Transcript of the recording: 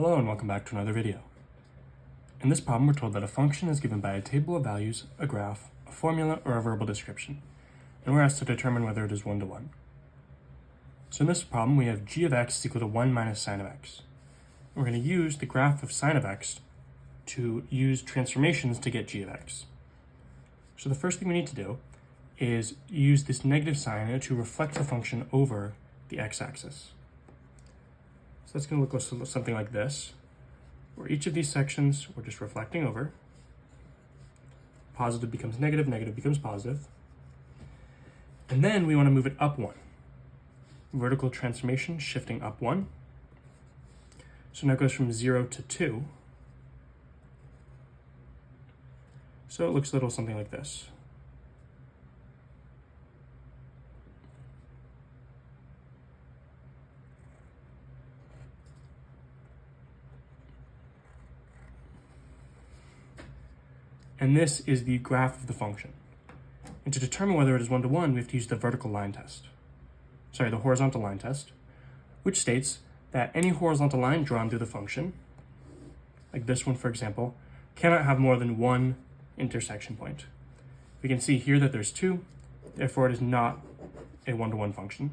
Hello and welcome back to another video. In this problem, we're told that a function is given by a table of values, a graph, a formula, or a verbal description, and we're asked to determine whether it is one-to-one. So in this problem, we have g of x is equal to 1 minus sine of x. We're going to use the graph of sine of x to use transformations to get g of x. So the first thing we need to do is use this negative sign to reflect the function over the x-axis. So that's going to look something like this, where each of these sections we're just reflecting over. Positive becomes negative, negative becomes positive. And then we want to move it up 1. Vertical transformation, shifting up 1. So now it goes from 0 to 2. So it looks a little something like this. And this is the graph of the function. And to determine whether it is one-to-one, we have to use the vertical line test. The horizontal line test, which states that any horizontal line drawn through the function, like this one for example, cannot have more than one intersection point. We can see here that there's 2, therefore it is not a one-to-one function.